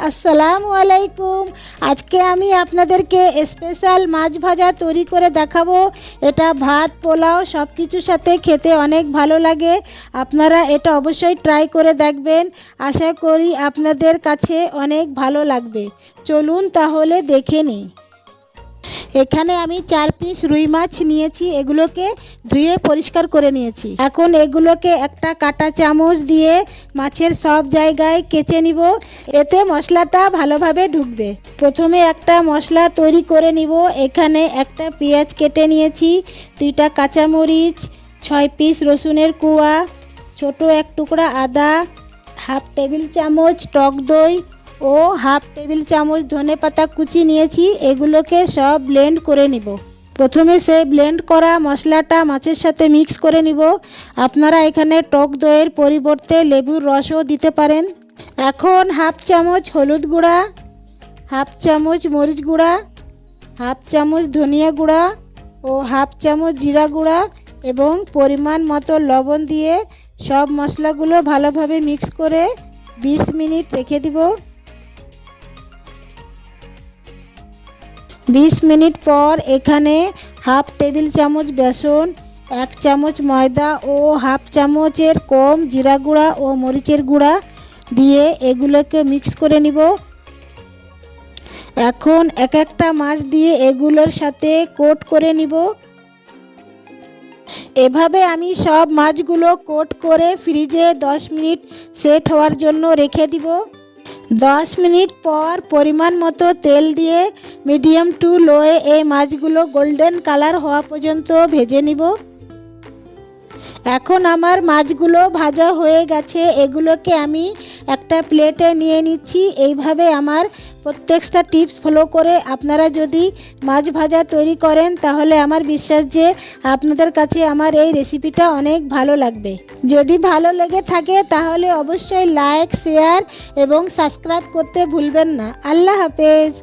আসসালামু আলাইকুম। আজকে আমি আপনাদেরকে স্পেশাল মাছ ভাজা তৈরি করে দেখাবো। এটা ভাত পোলাও সব কিছুর সাথে খেতে অনেক ভালো লাগে। আপনারা এটা অবশ্যই ট্রাই করে দেখবেন। আশা করি আপনাদের কাছে অনেক ভালো লাগবে। চলুন তাহলে দেখে নিই। এখানে আমি 4 পিস রুই মাছ নিয়েছি, এগুলোকে ধুয়ে পরিষ্কার করে নিয়েছি। এখন এগুলোকে একটা কাঁটা চামচ দিয়ে মাছের সব জায়গায় কেচে নিব, এতে মশলাটা ভালোভাবে ঢুকবে। প্রথমে একটা মশলা তৈরি করে নিব। এখানে একটা পেঁয়াজ কেটে নিয়েছি, 2টা কাঁচামরিচ, 6 পিস রসুনের কোয়া, ছোট এক টুকরা আদা, হাফ টেবিল চামচ টক দই ও হাফ টেবিল চামচ ধনেপাতা কুচি নিয়েছি। এগুলোকে সব ব্লেন্ড করে নিব। প্রথমে সেই ব্লেন্ড করা মশলাটা মাছের সাথে মিক্স করে নিব। আপনারা এখানে টক দইয়ের পরিবর্তে লেবুর রসও দিতে পারেন। এখন হাফ চামচ হলুদ গুঁড়া, হাফ চামচ মরিচ গুঁড়া, হাফ চামচ ধনিয়া গুঁড়া ও হাফ চামচ জিরা গুঁড়া এবং পরিমাণ মতো লবণ দিয়ে সব মশলাগুলো ভালোভাবে মিক্স করে 20 মিনিট রেখে দিব। 20 মিনিট পর এখানে হাফ টেবিল চামচ বেসন, 1 চামচ ময়দা ও হাফ চামচের কম জিরা গুঁড়া ও মরিচের গুঁড়া দিয়ে এগুলোকে মিক্স করে নিব। এখন এক একটা মাছ দিয়ে এগুলোর সাথে কোট করে নিব। এভাবে আমি সব মাছগুলো কোট করে ফ্রিজে 10 মিনিট সেট হওয়ার জন্য রেখে দিব। 10 মিনিট পর পরিমাণ মতো তেল দিয়ে মিডিয়াম টু লোয়ে এই মাছগুলো গোল্ডেন কালার হওয়া পর্যন্ত ভেজে নিব। এখন আমার মাছগুলো ভাজা হয়ে গেছে, এগুলোকে আমি একটা প্লেটে নিয়ে নিচ্ছি। এইভাবে আমার প্রত্যেকটা টিপস ফলো করে আপনারা যদি মাছ ভাজা তৈরি করেন তাহলে আমার বিশ্বাস যে আপনাদের কাছে আমার এই রেসিপিটা অনেক ভালো লাগবে। যদি ভালো লেগে থাকে তাহলে অবশ্যই লাইক, শেয়ার এবং সাবস্ক্রাইব করতে ভুলবেন না। আল্লাহ হাফেজ।